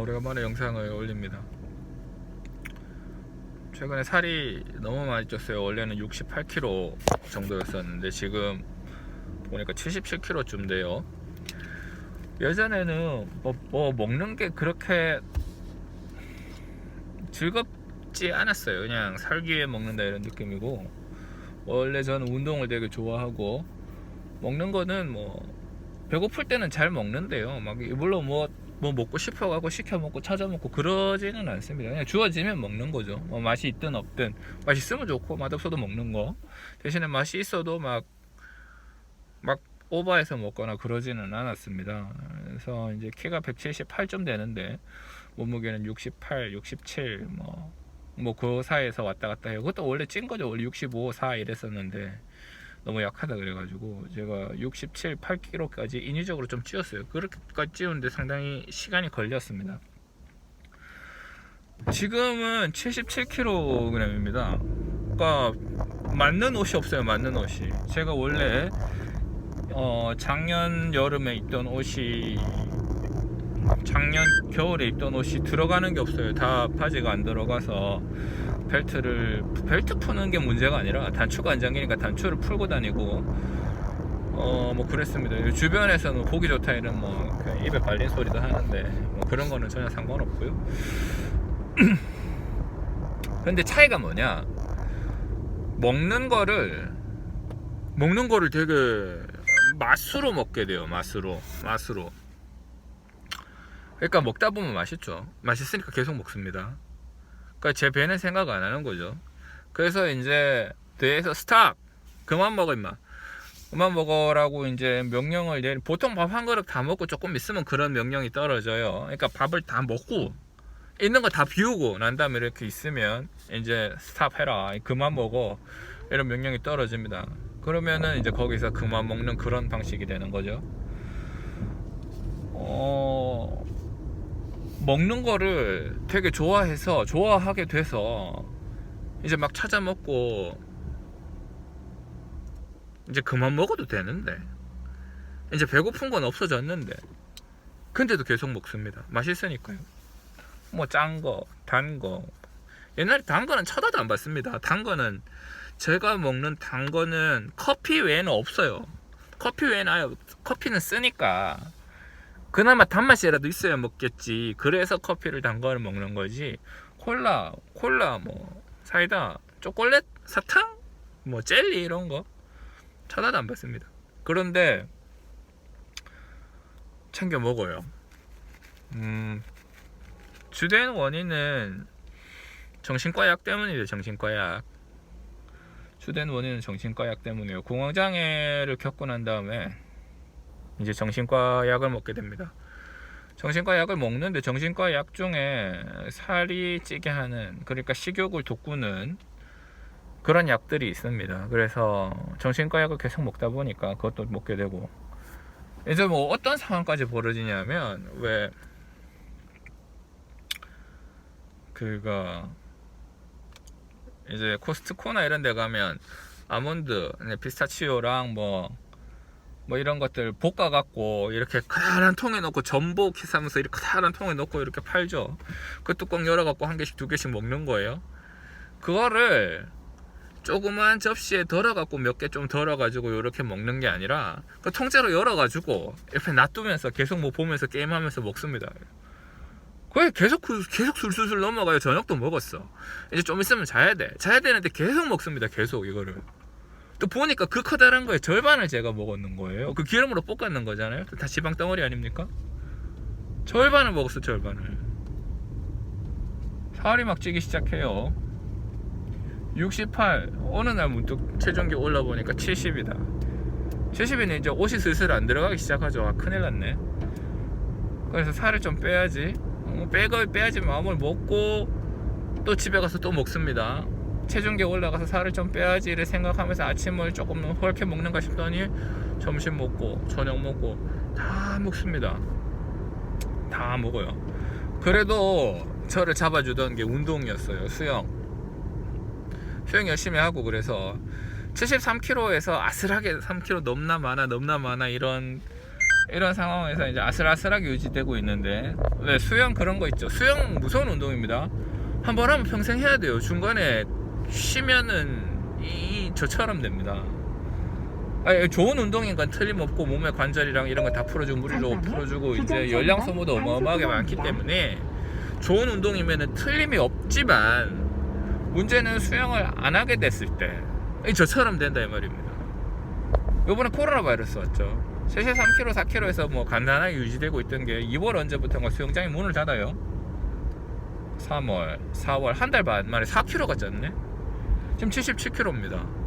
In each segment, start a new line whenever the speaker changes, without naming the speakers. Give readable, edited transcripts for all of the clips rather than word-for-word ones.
오래간만에 영상을 올립니다. 최근에 살이 너무 많이 쪘어요. 원래는 68kg 정도였었는데 지금 보니까 77kg쯤 돼요. 예전에는 뭐 먹는 게 그렇게 즐겁지 않았어요. 그냥 살기 위해 먹는다 이런 느낌이고, 원래 저는 운동을 되게 좋아하고 먹는 거는 뭐 배고플 때는 잘 먹는데요. 막 물론 뭐 먹고 싶어가고 시켜 먹고 찾아 먹고 그러지는 않습니다. 그냥 주어지면 먹는 거죠. 뭐 맛이 있든 없든, 맛있으면 좋고 맛없어도 먹는 거. 대신에 맛이 있어도 막 오버해서 먹거나 그러지는 않았습니다. 그래서 이제 키가 178좀 되는데 몸무게는 68, 67 뭐 그 사이에서 왔다 갔다 해요. 그것도 원래 찐 거죠. 원래 65, 4 이랬었는데 너무 약하다 그래가지고 제가 67, 8kg까지 인위적으로 좀 찌웠어요. 그렇게까지 찌우는데 상당히 시간이 걸렸습니다. 지금은 77kg입니다. 그러니까 맞는 옷이 없어요. 맞는 옷이. 제가 원래 작년 여름에 입던 옷이, 작년 겨울에 입던 옷이 들어가는 게 없어요. 다 바지가 안 들어가서 벨트 푸는 게 문제가 아니라 단추가 안 잠기니까 단추를 풀고 다니고 뭐 그랬습니다. 주변에서는 보기 좋다 이런 뭐 입에 발린 소리도 하는데 뭐 그런 거는 전혀 상관없고요. 근데 차이가 뭐냐, 먹는 거를 되게 맛으로 먹게 돼요. 맛으로. 그러니까 먹다 보면 맛있죠. 맛있으니까 계속 먹습니다. 그러니까 제 배는 생각 안 하는 거죠. 그래서 이제 뇌에서 스탑, 그만 먹어 임마, 그만 먹어라고 이제 명령을 내리. 보통 밥 한 그릇 다 먹고 조금 있으면 그런 명령이 떨어져요. 그러니까 밥을 다 먹고 있는 거 다 비우고 난 다음에 이렇게 있으면 이제 스탑해라, 그만 먹어, 이런 명령이 떨어집니다. 그러면은 이제 거기서 그만 먹는 그런 방식이 되는 거죠. 먹는 거를 되게 좋아하게 돼서 이제 막 찾아 먹고 이제 그만 먹어도 되는데, 이제 배고픈 건 없어졌는데 근데도 계속 먹습니다. 맛있으니까요. 뭐 짠 거, 단 거. 옛날에 단 거는 쳐다도 안 봤습니다. 단 거는, 제가 먹는 단 거는 커피 외에는 없어요. 커피 외에는 커피는 쓰니까 그나마 단맛이라도 있어야 먹겠지. 그래서 커피를 단 거를 먹는 거지. 콜라 뭐 사이다, 초콜릿, 사탕, 뭐 젤리 이런 거 쳐다도 안 봤습니다. 그런데 챙겨 먹어요. 주된 원인은 정신과 약 때문이에요. 주된 원인은 정신과 약 때문이에요. 공황장애를 겪고 난 다음에 이제 정신과 약을 먹게 됩니다. 정신과 약을 먹는데 정신과 약 중에 살이 찌게 하는, 그러니까 식욕을 돋구는 그런 약들이 있습니다. 그래서 정신과 약을 계속 먹다 보니까 그것도 먹게 되고, 이제 뭐 어떤 상황까지 벌어지냐면, 왜 이제 코스트코나 이런 데 가면 아몬드, 피스타치오랑 뭐 이런 것들 볶아갖고 이렇게 커다란 통에 넣고, 전복 해사면서 이렇게 커다란 통에 넣고 이렇게 팔죠. 그 뚜껑 열어갖고 한 개씩 두 개씩 먹는 거예요. 그거를 조그만 접시에 덜어갖고 몇 개 좀 덜어가지고 이렇게 먹는 게 아니라 그 통째로 열어가지고 옆에 놔두면서 계속 뭐 보면서 게임하면서 먹습니다. 그게 계속 술술술 넘어가요. 저녁도 먹었어. 이제 좀 있으면 자야 되는데 계속 먹습니다. 계속 이거를. 또 보니까 그 커다란 거에 절반을 제가 먹었는 거예요. 그 기름으로 볶았는 거잖아요. 다 지방 덩어리 아닙니까? 절반을 먹었어. 절반을. 살이 막 찌기 시작해요. 68, 어느 날 문득 체중계 올라보니까 70이다. 70이면 이제 옷이 슬슬 안 들어가기 시작하죠. 아, 큰일 났네. 그래서 살을 좀 빼야지. 빼야지 마음을 먹고 또 집에 가서 또 먹습니다. 체중계 올라가서 살을 좀 빼야지를 생각하면서 아침을 조금 헐게 먹는가 싶더니 점심 먹고 저녁 먹고 다 먹습니다. 다 먹어요. 그래도 저를 잡아주던 게 운동이었어요. 수영 열심히 하고, 그래서 73kg에서 아슬하게 3kg 넘나 마나 이런 이런 상황에서 이제 아슬아슬하게 유지되고 있는데, 왜 수영 그런 거 있죠. 수영 무서운 운동입니다. 한번 하면 평생 해야 돼요. 중간에 쉬면은 저처럼 됩니다. 아니, 좋은 운동인 건 틀림없고 몸의 관절이랑 이런 거 다 풀어주고 무리로 풀어주고 이제 열량 소모도 어마어마하게 많기 때문에 좋은 운동이면 틀림이 없지만, 문제는 수영을 안 하게 됐을 때 저처럼 된다 이 말입니다. 요번에 코로나 바이러스 왔죠. 세세 3km 4km에서 뭐 간단하게 유지되고 있던 게 2월 언제부터인가 수영장이 문을 닫아요. 3월 4월 한 달 반 만에 4km가 쪘네. 지금 77km입니다.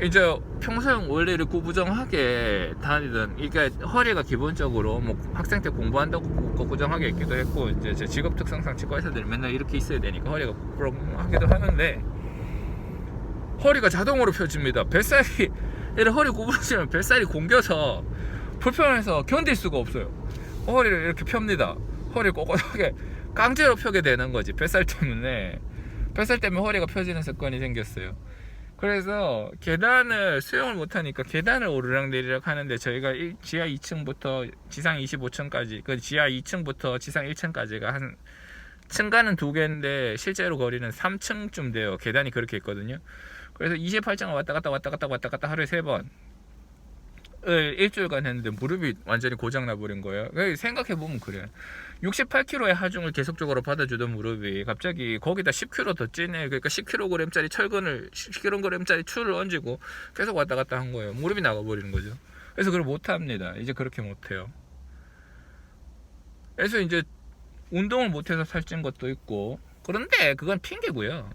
이제 평소에 원래 이렇게 구부정하게 다니던, 그러니까 허리가 기본적으로 뭐 학생 때 공부한다고 구부정하게 있기도 했고, 이제 제 직업 특성상 치과 의사들이 맨날 이렇게 있어야 되니까 허리가 구부정하기도 하는데, 허리가 자동으로 펴집니다. 뱃살이 이렇게 허리 구부러지면 뱃살이 공겨서 불편해서 견딜 수가 없어요. 허리를 이렇게 펴니다. 허리를 꼿꼿하게 강제로 펴게 되는 거지. 뱃살 때문에 허리가 펴지는 습관이 생겼어요. 그래서 계단을 수영을 못하니까 계단을 오르락내리락 하는데, 저희가 지하 2층부터 지상 25층까지, 그 지하 2층부터 지상 1층까지가 한 층간은 2개인데 실제로 거리는 3층쯤 돼요. 계단이 그렇게 있거든요. 그래서 28층을 왔다 갔다 하루에 3번 일주일간 했는데 무릎이 완전히 고장나 버린 거예요. 생각해보면 그래. 68kg의 하중을 계속적으로 받아주던 무릎이 갑자기 거기다 10kg 더 찌네. 그러니까 10kg짜리 철근을 10kg짜리 추를 얹고 계속 왔다 갔다 한 거예요. 무릎이 나가버리는 거죠. 그래서 그걸 못합니다. 이제 그렇게 못해요. 그래서 이제 운동을 못해서 살찐 것도 있고, 그런데 그건 핑계고요.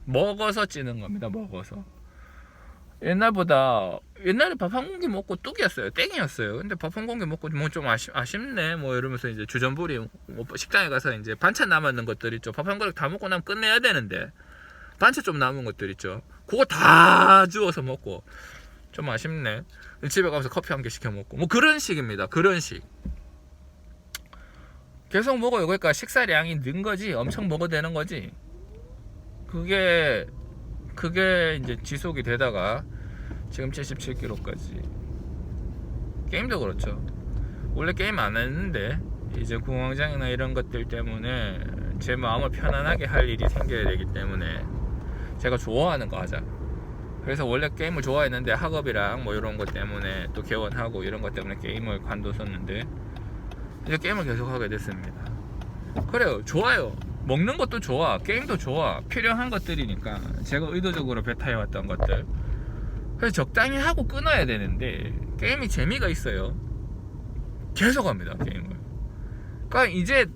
먹어서 찌는 겁니다. 먹어서. 옛날에 밥 한 공기 먹고 뚝이었어요. 땡이었어요. 근데 밥 한 공기 먹고 뭐 좀 아쉽네 뭐 이러면서 이제 주전부리 뭐 식당에 가서 이제 반찬 남았는 것들 있죠. 밥 한 그릇 다 먹고 나면 끝내야 되는데 반찬 좀 남은 것들 있죠. 그거 다 주워서 먹고 좀 아쉽네. 집에 가서 커피 한 개 시켜 먹고 뭐 그런 식입니다. 그런 식. 계속 먹어요. 그러니까 식사량이 는 거지. 엄청 먹어도 되는 거지. 그게 이제 지속이 되다가 지금 77kg까지. 게임도 그렇죠. 원래 게임 안 했는데 이제 공황장애나 이런 것들 때문에 제 마음을 편안하게 할 일이 생겨야 되기 때문에 제가 좋아하는 거 하자. 그래서 원래 게임을 좋아했는데 학업이랑 뭐 이런 것 때문에 또 개원하고 이런 것 때문에 게임을 관뒀었는데 이제 게임을 계속 하게 됐습니다. 그래요. 좋아요. 먹는 것도 좋아, 게임도 좋아, 필요한 것들이니까 제가 의도적으로 베타해왔던 것들. 그래서 적당히 하고 끊어야 되는데 게임이 재미가 있어요. 계속 합니다 게임을. 그러니까 이제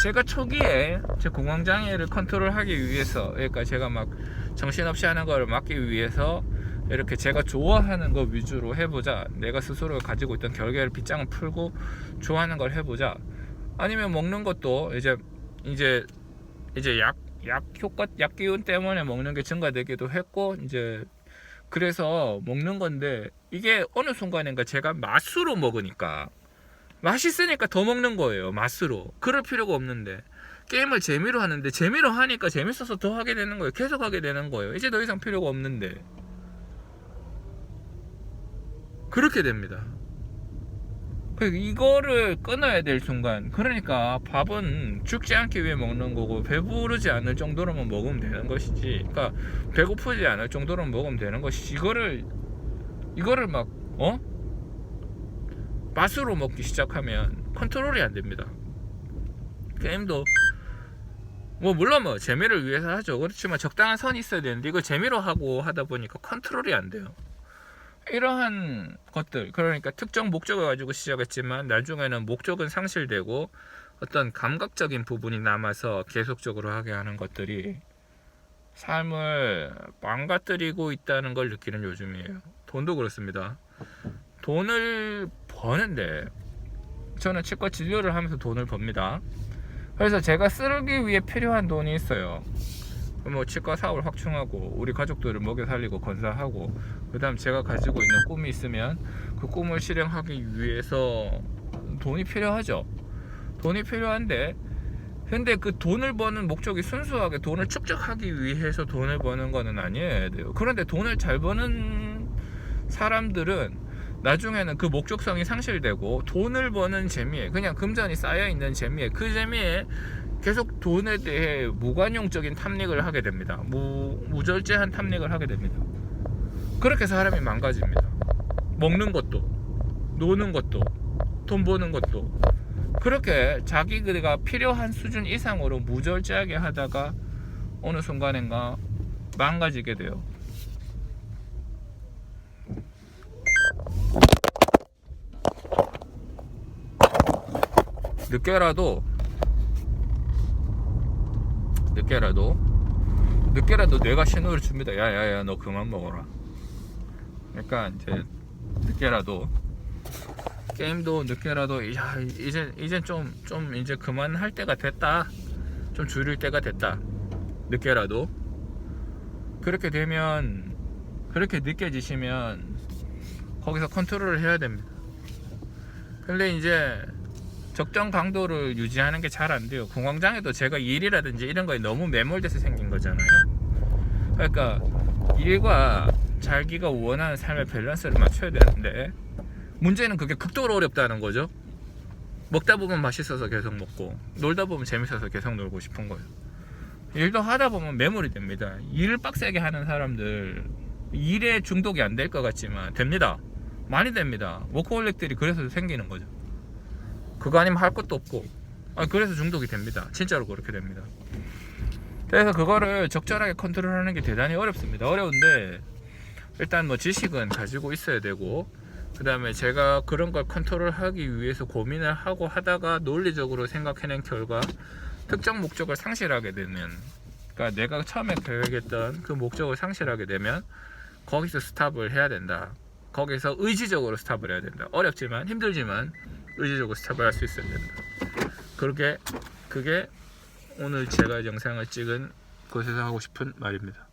제가 초기에 제 공황장애를 컨트롤하기 위해서, 그러니까 제가 막 정신없이 하는 걸 막기 위해서 이렇게 제가 좋아하는 거 위주로 해보자, 내가 스스로 가지고 있던 결계를 빗장을 풀고 좋아하는 걸 해보자. 아니면 먹는 것도 이제 약 기운 때문에 먹는 게 증가되기도 했고, 이제 그래서 먹는 건데, 이게 어느 순간인가 제가 맛으로 먹으니까 맛있으니까 더 먹는 거예요. 맛으로. 그럴 필요가 없는데 게임을 재미로 하는데 재미로 하니까 재밌어서 더 하게 되는 거예요. 계속 하게 되는 거예요. 이제 더 이상 필요가 없는데 그렇게 됩니다. 이거를 끊어야 될 순간, 그러니까 밥은 죽지 않기 위해 먹는 거고 배부르지 않을 정도로만 먹으면 되는 것이지, 그러니까 배고프지 않을 정도로만 먹으면 되는 것이지, 이거를 막 맛으로 먹기 시작하면 컨트롤이 안 됩니다. 게임도 뭐 물론 뭐 재미를 위해서 하죠. 그렇지만 적당한 선이 있어야 되는데 이걸 재미로 하고 하다 보니까 컨트롤이 안 돼요. 이러한 것들, 그러니까 특정 목적을 가지고 시작했지만 나중에는 목적은 상실되고 어떤 감각적인 부분이 남아서 계속적으로 하게 하는 것들이 삶을 망가뜨리고 있다는 걸 느끼는 요즘이에요. 돈도 그렇습니다. 돈을 버는데, 저는 치과 진료를 하면서 돈을 법니다. 그래서 제가 쓰기 위해 필요한 돈이 있어요. 뭐 치과 사업을 확충하고 우리 가족들을 먹여 살리고 건사하고, 그 다음 제가 가지고 있는 꿈이 있으면 그 꿈을 실행하기 위해서 돈이 필요하죠. 돈이 필요한데, 근데 그 돈을 버는 목적이 순수하게 돈을 축적하기 위해서 돈을 버는 거는 아니어야 돼요. 그런데 돈을 잘 버는 사람들은 나중에는 그 목적성이 상실되고 돈을 버는 재미에, 그냥 금전이 쌓여있는 재미에, 그 재미에 계속 돈에 대해 무관용적인 탐닉을 하게 됩니다. 무절제한 탐닉을 하게 됩니다. 그렇게 사람이 망가집니다. 먹는 것도, 노는 것도, 돈 버는 것도, 그렇게 자기가 필요한 수준 이상으로 무절제하게 하다가 어느 순간인가 망가지게 돼요. 늦게라도 뇌가 신호를 줍니다. 야야야, 너 그만 먹어라. 그러니까 이제 늦게라도, 게임도 늦게라도, 야 이제 좀 이제 그만할 때가 됐다, 좀 줄일 때가 됐다. 늦게라도. 그렇게 되면, 그렇게 느껴지시면 거기서 컨트롤을 해야 됩니다. 근데 이제 적정 강도를 유지하는 게 잘 안 돼요. 공황장애도 제가 일이라든지 이런 거에 너무 매몰돼서 생긴 거잖아요. 그러니까 일과 자기가 원하는 삶의 밸런스를 맞춰야 되는데, 문제는 그게 극도로 어렵다는 거죠. 먹다 보면 맛있어서 계속 먹고, 놀다 보면 재밌어서 계속 놀고 싶은 거예요. 일도 하다 보면 매몰이 됩니다. 일을 빡세게 하는 사람들, 일에 중독이 안 될 것 같지만 됩니다. 많이 됩니다. 워커홀릭들이 그래서 생기는 거죠. 그거 아니면 할 것도 없고, 그래서 중독이 됩니다. 진짜로 그렇게 됩니다. 그래서 그거를 적절하게 컨트롤하는 게 대단히 어렵습니다. 어려운데, 일단 뭐 지식은 가지고 있어야 되고, 그 다음에 제가 그런 걸 컨트롤하기 위해서 고민을 하고 하다가 논리적으로 생각해낸 결과, 특정 목적을 상실하게 되면, 그러니까 내가 처음에 계획했던 그 목적을 상실하게 되면 거기서 스탑을 해야 된다. 거기서 의지적으로 스탑을 해야 된다. 어렵지만, 힘들지만 의지적으로 스탑을 할 수 있어야 된다. 그게 오늘 제가 영상을 찍은 곳에서 하고 싶은 말입니다.